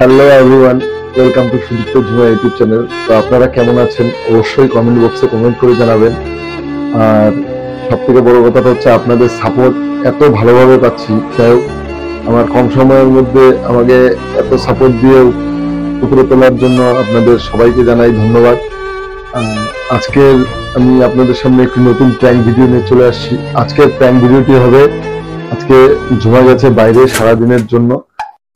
Hello everyone, welcome to Sudipta Jhuma YouTube channel. তো আপনারা কেমন আছেন অবশ্যই কমেন্ট বক্সে কমেন্ট করে জানাবেন। আর সব থেকে বড় কথাটা হচ্ছে আপনাদের সাপোর্ট এত ভালোভাবে পাচ্ছি। যাই হোক, আমার কম সময়ের মধ্যে আমাকে এত সাপোর্ট দিয়ে উপরে তোলার জন্য আপনাদের সবাইকে জানাই ধন্যবাদ। আজকের আমি আপনাদের সামনে একটি নতুন প্র্যাঙ্ক ভিডিও নিয়ে চলে আসছি। আজকের প্র্যাঙ্ক ভিডিওটি হবে, আজকে ঝুমা গেছে বাইরে সারাদিনের জন্য।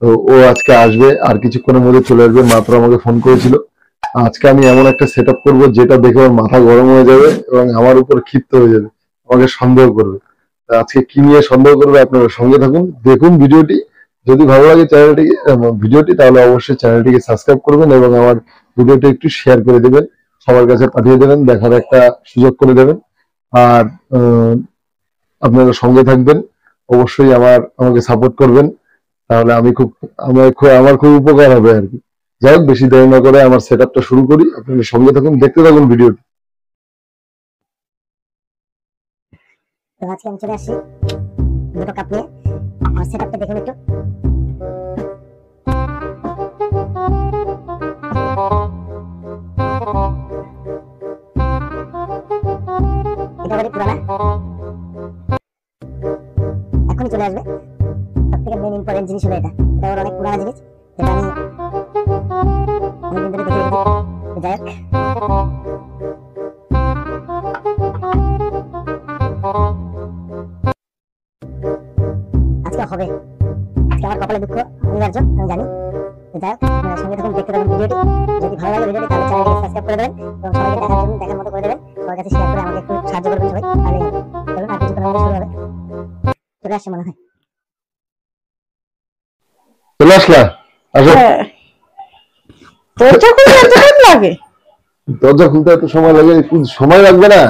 তো ও আজকে আসবে, আর কিছুক্ষণের মধ্যে চলে আসবে। মাত্র আমাকে ফোন করেছিল। আজকে আমি এমন একটা সেট আপ করবো যেটা দেখে ওর মাথা গরম হয়ে যাবে এবং আমার উপর ক্ষিপ্ত হয়ে যাবে, আমাকে সন্দেহ করবে। তা আজকে কি নিয়ে সন্দেহ করবে আপনারা সঙ্গে থাকুন, দেখুন ভিডিওটি। যদি ভালো লাগে ভিডিওটি, তাহলে অবশ্যই চ্যানেলটিকে সাবস্ক্রাইব করবেন এবং আমার ভিডিওটি একটু শেয়ার করে দেবেন, সবার কাছে পাঠিয়ে দেবেন, দেখার একটা সুযোগ করে দেবেন। আর আপনারা সঙ্গে থাকবেন, অবশ্যই আমাকে সাপোর্ট করবেন, তাহলে আমার খুব উপকার হবে আর কি। যাই হোক, বেশি দেরি না করে আমার সেট আপটা শুরু করি। আপনারা সঙ্গে থাকুন, দেখতে থাকুন ভিডিওটি। তো আজকে আমি চলে আসছি দুটো কাপ নিয়ে। আমার সেট আপটা দেখুন একটু। এটা বাড়ি পুরানা, এখনই চলে আসবে। সব থেকে মেন ইম্পর্টেন্ট জিনিস হলো এটা ওর অনেক পুরানা জিনিস, যেটা আমি অনেকদিন ধরে দেখে রেখেছি। যাই হোক, আজকে হবে। আজকে আমার কপালে দুঃখ অনিবার্য, আমি জানি। যাই হোক, আপনারা সঙ্গে থাকুন, দেখতে থাকুন ভিডিওটি। যদি ভালো লাগে ভিডিওটি, তাহলে চ্যানেলটিকে সাবস্ক্রাইব করে দেবেন এবং সবাইকে দেখার মতো করে দেবেন। সবার কাছে শেয়ার করে আমাকে একটু সাহায্য করবেন সবাই, তাহলেই হবে। চলুন, আর কিছুক্ষণ মধ্যে শুরু হবে। চলে আসছে মনে হয়। চলে আসলা? আসো। দরজা খুলতে এত টাইম লাগে? দরজা খুলতে এত সময় লাগে? সময় লাগবে না,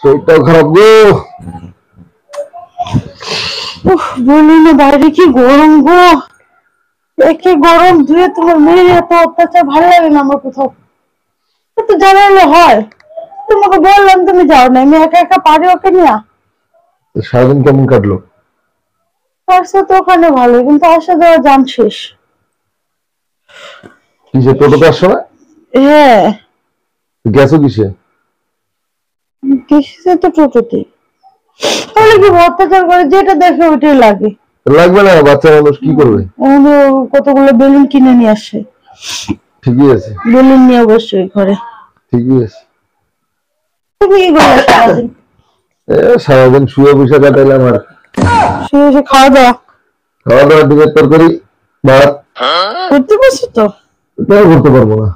শরীরটাও খারাপ গো। বলি না, বাইরে কি গরম গো। একে গরম ধুয়ে তোমার মেয়ের এত অত্যাচার ভালো লাগে না আমার কোথাও। একটু জানালে হয়। তোমাকে বললাম, তুমি যাও না। আমি একা একা পারি ওকে নিয়ে। সারাদিন কেমন কাটলো? পারছে তো ওখানে ভালো, কিন্তু আসা যাওয়া জাম শেষ। কিসে, টোটোতে আসছো না? হ্যাঁ, গেছো কিসে? কিসে তো টোটোতে। তাহলে কি অত্যাচার করে, যেটা দেখে ওইটাই লাগে। লাগবে না, বাচ্চা মানুষ কি করবে। কতগুলো বেলুন কিনে নিয়ে আসে। ঠিকই আছে, বেলুন নিয়ে অবশ্যই ঘরে। ঠিকই আছে। তুমি কি করলে সারাদিন? সারাদিন শুয়ে বসে কাটাইলাম। আর শুয়ে খাওয়া দাওয়া? খাওয়া দাওয়া, ডিমের তরকারি, ভাত। করতে পারছি তো? কেন করতে পারবো না?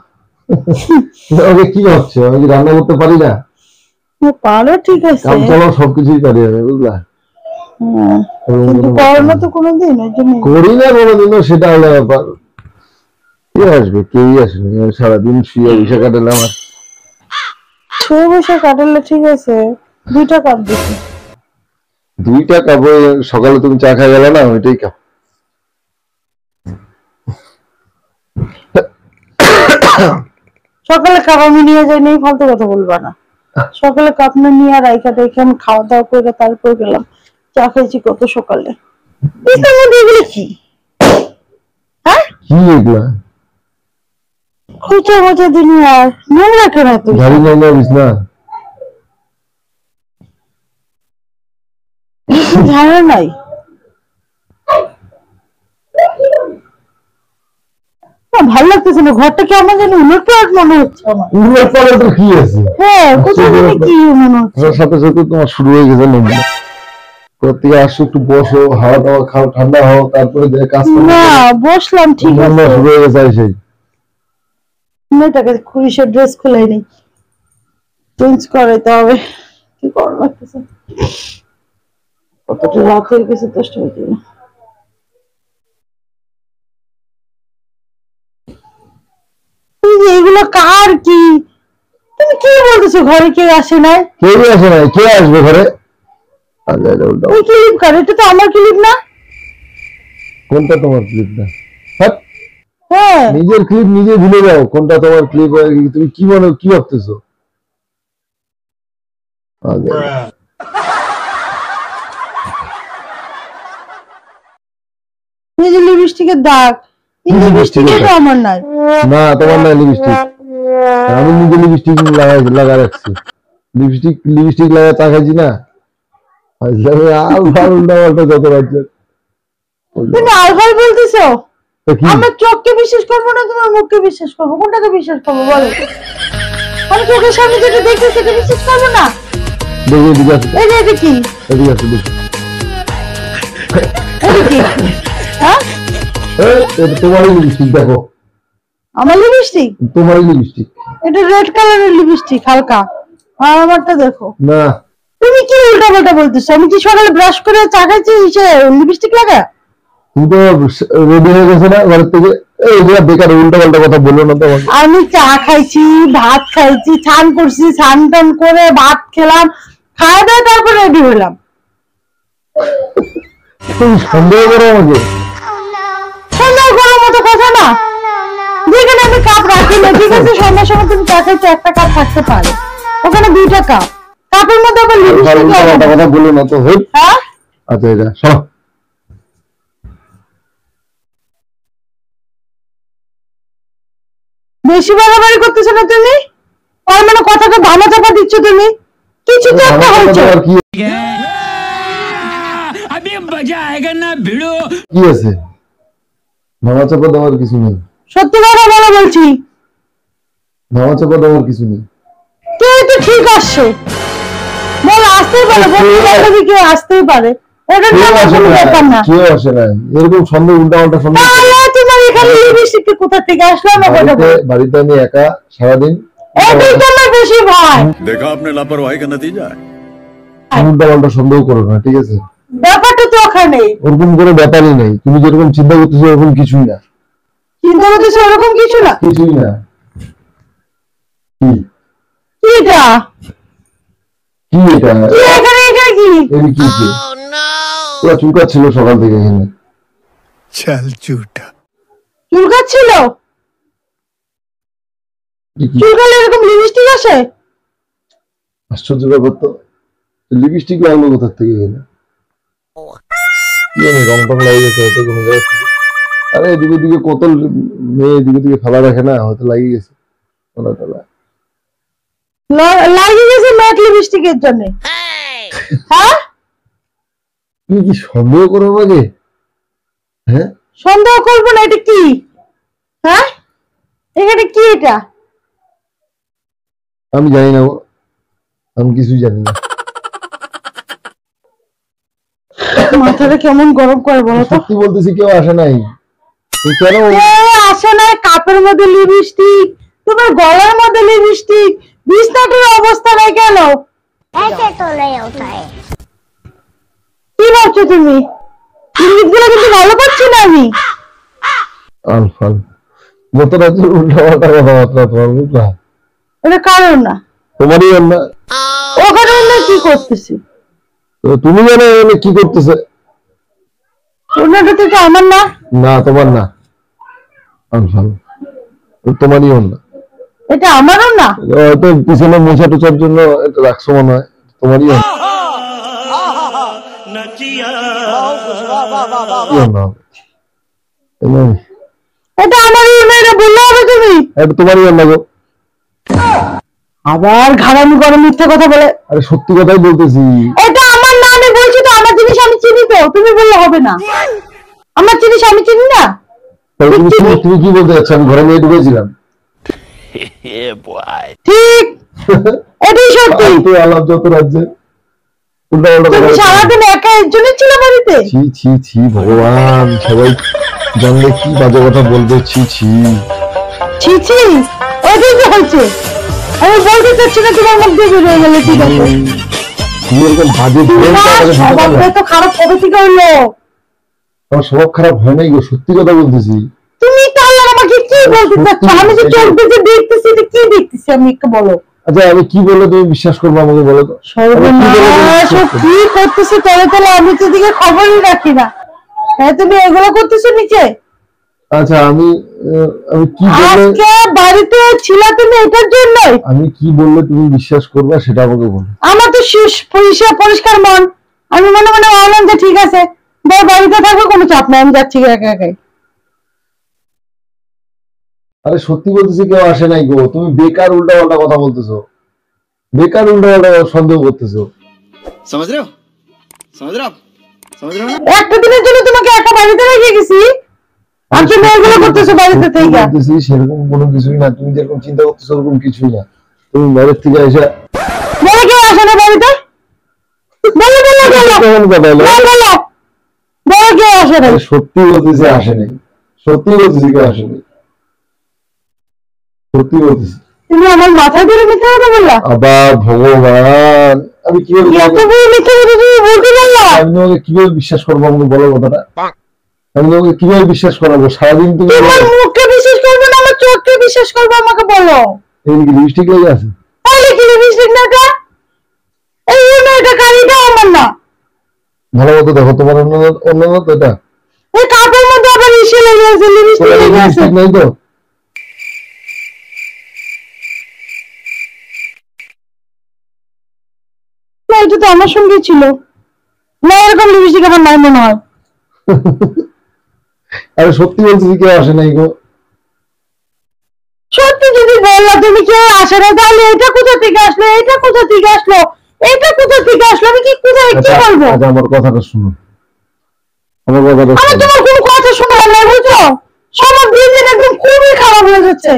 ওকে কি ভাবছো, আমি কি রান্না করতে পারি না? পারো, ঠিক আছে। কাম চালাও, সবকিছুই পারি আমি, বুঝলা। কিন্তু করো না তো কোনোদিন, ওই জন্য করি না কোনোদিনও, সেটা হলো ব্যাপার। কে আসবে? কেউই আসবে না। সারাদিন শুয়ে বসে কাটালাম। আর শুয়ে বসে কাটালে ঠিক আছে। 2টা কাপ দিচ্ছি। 2টা কাপ? সকালে তুমি চা খাই গেলে না, ওইটাই কাপ। সকালে কাপ আমি নিয়ে যাই, নেই ফালতু কথা বলবা না। সকালে কাপ না নিয়ে রাইখা রেখে আমি খাওয়া দাওয়া করে তারপর গেলাম। চা খাইছি কত সকালে। এগুলো কি? হ্যাঁ, কি এগুলা? খোঁচা মোচা দুনিয়ার নোংরা কেন তুই? গাড়ি নাই না, বিছনা ঝাড়া নাই। ভালো লাগতেছে না, ঘরটা কি আমার যেন উলটপালট মনে হচ্ছে আমার। উলটপালট তো কি আছে? হ্যাঁ, কোথাও যেন কি মনে হচ্ছে। সাথে সাথে তোমার শুরু হয়ে গেছে নোংরা। প্রত্যেকে আসো, একটু বসো, হাওয়া দাওয়া খাও, ঠান্ডা হও, তারপরে কাজ করো। না, বসলাম ঠিক আছে। শুরু হয়ে গেছে সেই। মেয়েটাকে খুশি ড্রেস খুলাই নেই, চেঞ্জ করাইতে হবে। কি করা লাগতেছে, কতটা রাত হয়ে গেছে, 10টা বেজে গেল। এগুলো কার কি? তুমি কি বলতেছো? ঘরে কেউ আসে নাই? কেউ আসে নাই। কে আসবে ঘরে? ওই ক্লিপ কার? এটা তো আমার ক্লিপ না। কোনটা তোমার ক্লিপ না? হ্যাঁ, নিজের ক্লিপ নিজে ভুলে যাও, কোনটা তোমার ক্লিপ। তুমি কি মনে, কি ভাবতেছো? এই যে লিপস্টিকের দাগ, এই লিপস্টিকটা তো আমার নাই। না তোমার নাই লিপস্টিক, আমি নিজে লিপস্টিক লাগা রাখছি। লিপস্টিক লাগা চা খাইছি না, আল ফাল উল্টা পাল্টা যত রাজ্য। তুমি আলফাল বলতেছো? আমার চোখকে বিশ্বাস করবো না তোমার মুখকে বিশ্বাস করবো, কোনটাকে বিশ্বাস করবো বলো? আমি চোখের সামনে যেটা দেখছি সেটা বিশ্বাস করবো না? দেখি এদিকে আছে, এই যে এটা কি? এদিকে আছে দেখি। এটা কি? হ্যাঁ এটা তোমারই লিপস্টিক, দেখো আমার লিপস্টিক? তোমারই লিপস্টিক। এটা রেড কালারের লিপস্টিক হালকা, আর আমারটা দেখো। না তুমি কি উল্টা পাল্টা বলতেছো? আমি কি সকালে ব্রাশ করে চা খাইছি সে লিপস্টিক লাগা? তুমি তো রেডি হয়ে গেছে না ঘরের থেকে, এই যে বেকার উল্টা পাল্টা কথা বললো না তো আমাকে। আমি চা খাইছি, ভাত খাইছি, স্নান করছি, স্নান টান করে ভাত খেলাম, খাওয়া দাওয়া তারপর রেডি হলাম। তুমি সন্দেহ করো আমাকে? সন্দেহ করার মতো কথা না, যেখানে আমি কাপ রাখি না, ঠিক আছে সন্ধ্যার সময় তুমি চা খাইছো, একটা কাপ থাকতে পারে, ওখানে 2টা কাপ, কাপের মধ্যে আবার লিপস্টিক উল্টা পাল্টা কথা বললো না তো। হ্যাঁ আচ্ছা এটা শোনো, বেশি বাড়াবাড়ি করতেছো না তুমি? আর মানে কথাটা ধামা চাপা দিচ্ছ তুমি, কিছু তো একটা হয়েছে। কি আছে ধামা চাপা দেওয়ার কিছু নেই, সত্যি কথা বলো বলছি, ধামা চাপা দেওয়ার কিছু নেই। তুই তো ঠিক আসছে, বল আসতেই পারে, বন্ধু বান্ধবী কেউ আসতেই পারে, ওটা কেউ তো আসে কোনো না, ব্যাপার না। কেউ আসে না, এরকম সন্দেহ উল্টা পাল্টা সন্দেহ। তাহলে তোমার এখানে লিপস্টিক কোথা থেকে আসলো না কথা বল? বাড়িতে আমি একা সারাদিন এটাই তো আমার বেশি ভয়। देखा आपने लापरवाही का नतीजा है। উল্টা পাল্টা সন্দেহ করো না, ঠিক আছে? ব্যাপারটা তো ওখানে, ওরকম কোনো ব্যাপারই নেই, তুমি যেরকম চিন্তা করতেছো ওরকম কিছুই না, চিন্তা করতেছো ওরকম কিছু না। কিছুই না। কি কি এটা? কি এটা? কি এখানে, এটা কি? এই কি কি পুরো চুলকাচ্ছিল সকাল থেকে এখানে। चल झूठा। চুলকাচ্ছিল? কি কি চুলকালে এরকম লিপস্টিক আসে? আশ্চর্য ব্যাপার তো, লিপস্টিক লাগলো কোথার থেকে এখানে? কি জানি রং টং লাগে গেছে হয়তো কোনো জায়গা থেকে। আরে এদিকে দিকে কত মেয়ে এদিকে দিকে ফেলা রাখে না, হয়তো লাগিয়ে গেছে টলা টলা। লাগিয়ে গেছে ম্যাট লিপস্টিকের জন্য? হ্যাঁ তুমি কি সন্দেহ করো আমাকে? হ্যাঁ সন্দেহ করবো না, এটা কি? হ্যাঁ এখানে কি এটা? আমি জানি না গো, আমি কিছুই জানি না। মাথাটা কেমন গরম করে বলো তো? সত্যি বলতেছি কেউ আসে নাই, তুই কেন? আসে না, কাপের মধ্যে লিপস্টিক, তোমার গলার মধ্যে লিপস্টিক, বিছনাটার অবস্থা নাই কেন? ऐसे तो नहीं होता है। কি ভাবছো তুমি? জিনিসগুলো কিন্তু ভালো পাচ্ছি না আমি। আলফাল গত রাতে উল্টা পাল্টা কথাবার্তা তোমার, বুঝলা? এটা কারণ না, তোমারই না, ওখানে অন্য কি করতেছি? তো তুমি জানো এখানে কি করতেছে? ওনাটা তো এটা আমার না। না তোমার না, আলফাল তোমারই না, এটা আমারও না। হয়তো পিছনে মোছা টোচার জন্য এটা রাখছো মনে হয়, তোমারই না। এটা আমারই না, এটা বললে হবে তুমি? এটা তোমারই না গো। আবার ঘাড়ামি করে মিথ্যা কথা বলে। আরে সত্যি কথাই বলতেছি। এটা আমার না, আমি বলছি তো আমার জিনিস আমি চিনি তো, তুমি বললে হবে না। আমার জিনিস আমি চিনি না। তুমি কি বলতে চাচ্ছ? আমি ঘরে নিয়ে ঢুকেছিলাম। ঠিক এটাই সত্যি। তুই আলাপ যত রাজ্যে উল্টা তুমি পাল্টা। সারাদিন একা একজনই ছিল বাড়িতে? ছি ছি ছি ভগবান, সবাই জানলে কি বাজে কথা বলবে। ছি ছি ছি ছি, ওইটাই তো হয়েছে। আমি বলতে চাচ্ছি না, তোমার মুখ দিয়ে বেরিয়ে গেলে ঠিক আছে। তুমি এরকম বাজে স্বভাবটা তো খারাপ কবে থেকে হলো? আমার স্বভাব খারাপ হয় নাই গো, সত্যি কথা বলতেছি। তুমি তাহলে আমাকে কি বলতে চাচ্ছ? আমি যে চোখ দিয়ে দেখতেছি, এটা কি দেখতেছি আমি, একটু বলো। আচ্ছা আমি কি বলে তুমি বিশ্বাস করবো আমাকে বলো তো? সর্বনাশ, কি করতেছো তলে তলে? আমি তো দিকে খবরই রাখি না। হ্যাঁ তুমি এগুলো করতেছো নিচে? আচ্ছা আমি কি বললে, আজকে বাড়িতে ছিলা তুমি এটার জন্য? আমি কি বললে তুমি বিশ্বাস করবে সেটা আমাকে বলো। আমার তো পরিষ্কার মন, আমি মনে মনে ভাবলাম যে ঠিক আছে, বাড়িতে থাকবে, কোনো চাপ নাই, আমি যাচ্ছি একা একাই। আরে সত্যি বলতেছি কেউ আসে নাই গো, তুমি বেকার উল্টা পাল্টা কথা বলতেছো, বেকার উল্টা পাল্টা সন্দেহ করতেছো। समझ रहे हो समझ रहे हो आप समझ रहे हो ना একটা দিনের জন্য তোমাকে একা বাড়িতে রেখে গেছি, আর তুমি এগুলো করতেছো বাড়িতে সত্যি থেকে। বলতেছি সেরকম কোনো কিছুই না, তুমি যেরকম চিন্তা করতেছো ওরকম কিছুই না। তুমি বাইরের থেকে এসে বলে কেউ আসে না বাড়িতে, বলো বলো বলো কেমন কথা হলো? বলো বলো কেউ আসে না। আরে সত্যি বলতেছি আসে নাই, সত্যি বলতেছি কেউ আসে নাই, সত্যি বলতেছি। তুমি আমার মাথায় ধরে মিথ্যা কথা বললা? আবার ভগবান, আমি কিভাবে এত বড় মিথ্যা কথা তুমি বলতে পারলা? আমি তোমাকে কিভাবে বিশ্বাস করবো আমাকে বলো কথাটা, আমি তোমাকে কিভাবে বিশ্বাস করাবো? সারাদিন তুমি তোমার মুখকে বিশ্বাস করবো না আমার চোখকে বিশ্বাস করবো, আমাকে বলো। এইদিকে লিপস্টিক লেগে আছে, তাহলে কি লিপস্টিক না এটা? এই না, এটা কালিটা আমার না। ভালো মতো দেখো তোমার অন্য অন্য তো এটা এই কাপড়ের মধ্যে আবার ইসে লেগে আছে, লিপস্টিক লেগে আছে। লিপস্টিক নাই তো? না, এটা তো আমার সঙ্গেই ছিল না, এরকম লিপস্টিক আমার নাই মনে হয়। আরে সত্যি বলতেছি কেউ আসে নাই গো। সত্যি যদি বললা তুমি কেউ আসে না, তাহলে এটা কোথা থেকে আসলো, এটা কোথা থেকে আসলো, এটা কোথা থেকে আসলো, আমি কি কোথায় কি আচ্ছা, বলবো? আচ্ছা, আমার কথাটা শুনো, আমার কথাটা আমি শুনো। তোমার কোনো কথা শোনা না, বুঝছো? সবার দিন দিন একদম খুবই খারাপ হয়ে যাচ্ছে।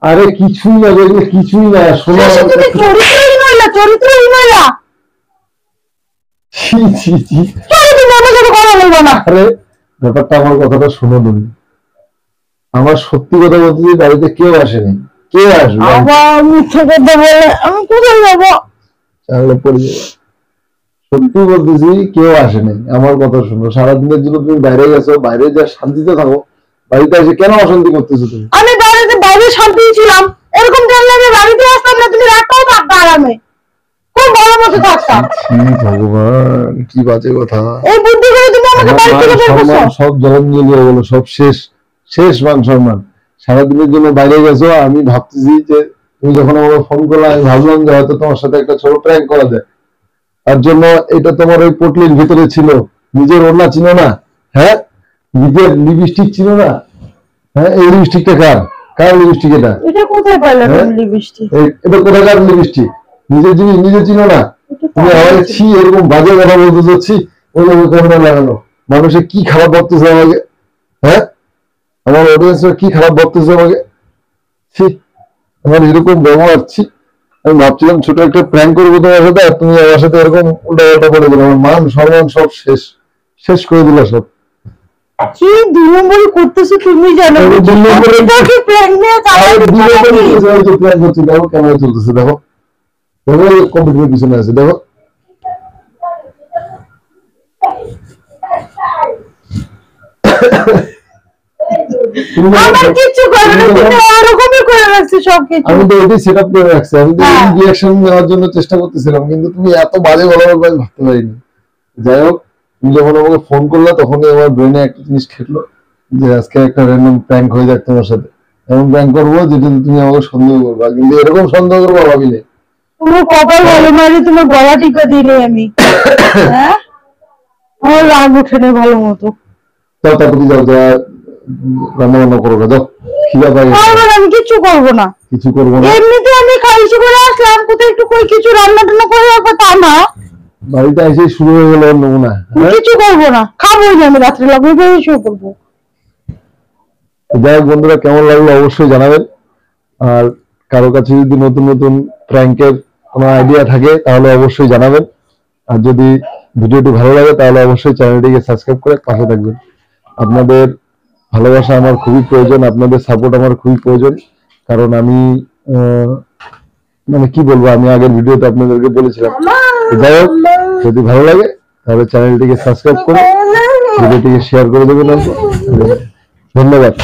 আরে কিছুই না গো, এগুলো কিছুই না, শোনো শেষে আমার তুমি কথা। চরিত্রহীন হইলা, চরিত্রহীন হইলা। ছি ছি ছি। চলো তুমি আমার সাথে কথা বলবো না। আরে ব্যাপারটা, আমার কথাটা শোনো তুমি, আমার সত্যি কথা বলতেছি বাড়িতে কেউ আসেনি, কে আসবে? আবার মিথ্যে কথা বলে আমি কোথায় যাবো? তাহলে পড়ে যাবে। সত্যি বলতেছি কেউ আসেনি, আমার কথা শুনো, সারাদিনের জন্য তুমি বাইরে গেছো, বাইরে যা শান্তিতে থাকো, বাড়িতে এসে কেন অশান্তি করতেছো তুমি? আমি বাইরে শান্তি ছিলাম, এরকম জানলে আমি বাড়িতে আসতাম না, তুমি রাখতেও থাকতা আরামে, খুব ভালো মতো থাকতাম। ছি ভগবান, কি বাজে কথা। এই বুদ্ধি করে তুমি আমাকে আমার বাড়ি মান থেকে বের করছো। সম্মান সব জলাঞ্জলি হয়ে গেলো, সব শেষ, শেষ মান সম্মান। সারাদিনের জন্য বাইরে গেছো, আমি ভাবতেছি যে তুমি যখন আমাকে ফোন করলে আমি ভাবলাম যে হয়তো তোমার সাথে একটা ছোট প্র্যাঙ্ক করা যায়, তার জন্য এটা তোমার ওই পটলির ভিতরে ছিল, নিজের ওড়না চিনো না, হ্যাঁ, নিজের লিপস্টিক চিনো না, হ্যাঁ, এই লিপস্টিকটা কার, কার লিপস্টিক এটা? এটা কোথায় পাইলা হ্যাঁ? তুমি লিপস্টিক? এটা কোথাকার লিপস্টিক? নিজের জিনিস নিজে চিনো না, তুমি আমাকে ছি এরকম বাজে কথা বলতে চাচ্ছি, ওইভাবে ক্যামেরা লাগানো, মানুষে কি খারাপ ভাবতেছে আমাকে, হ্যাঁ, আমার অডিয়েন্সরা কি খারাপ ভাবতেছে আমাকে, ছি, আমার এরকম ব্যবহার, ছি। আমি ভাবছিলাম ছোট একটা প্র্যাঙ্ক করবো তোমার সাথে, আর তুমি আমার সাথে এরকম উল্টা পাল্টা করে দিলে, আমার মান সম্মান সব শেষ, শেষ করে দিলে সব। কি 2 নম্বরই করতেছো তুমি জানো? আমি 2 নম্বরে- তোমাকে প্র্যাঙ্ক নিয়ে আর চালাতে দুই নম্বরে নাকি? কিছু হয়তো প্র্যাঙ্ক করছি, দেখো ক্যামেরা চলতেছে, দেখো দেখো কম্পিউটারের পিছনে আছে, দেখো। তুমি আমার কিচ্ছু করে না, তুমি ওরকমই করে রাখছো সবকিছু। আমি তো এটাই সেট আপ করে রাখছি, আমি তো হ্যাঁ। রিয়াকশন নেওয়ার জন্য চেষ্টা করতেছিলাম, কিন্তু তুমি এত বাজে কথা বলবে আমি ভাবতে পারিনি। যাই হোক, তুমি যখন আমাকে ফোন করলে তখনই আমার ব্রেনে একটা জিনিস খেটলো যে আজকে একটা র্যান্ডম প্র্যাঙ্ক হয়ে যাক তোমার সাথে, এমন প্র্যাঙ্ক করবো যেটাতে তুমি আমাকে সন্দেহ করবা, কিন্তু এরকম সন্দেহ করবো ভাবিনি। তোমার কপাল ভালো মারি, তোমার গলা টিপে দিলে আমি, হ্যাঁ, আমার রাগ উঠে নেই ভালো মতো। যাও তাড়াতাড়ি যাও, যা রান্না বান্না করো, যাও, খিদা পাই গেছে। আর আমি কিচ্ছু করবো না, কিছু করবো না, এমনিতে আমি খাইছি করে আসলাম, কোথায় একটু কই কিছু রান্না টান্না করে রাখবো তা না, বাড়িতে এসে শুরু হয়ে গেল নমুনা। আমি কিছু করবো না, খাবোই না, আমি রাত্রে লাগবে বেরিয়ে শুয়ে করবো। যাই হোক বন্ধুরা, কেমন লাগলো অবশ্যই জানাবেন, আর কারো কাছে যদি নতুন নতুন প্র্যাঙ্কের কোনো আইডিয়া থাকে তাহলে অবশ্যই জানাবেন, আর যদি ভিডিওটি ভালো লাগে তাহলে অবশ্যই চ্যানেলটিকে সাবস্ক্রাইব করে পাশে থাকবেন। আপনাদের ভালোবাসা আমার খুবই প্রয়োজন, আপনাদের সাপোর্ট আমার খুবই প্রয়োজন, কারণ আমি মানে কি বলবো, আমি আগের ভিডিওতে আপনাদেরকে বলেছিলাম। যাই হোক, যদি ভালো লাগে তাহলে চ্যানেলটিকে সাবস্ক্রাইব করে ভিডিওটিকে শেয়ার করে দেবেন অল্প। ধন্যবাদ।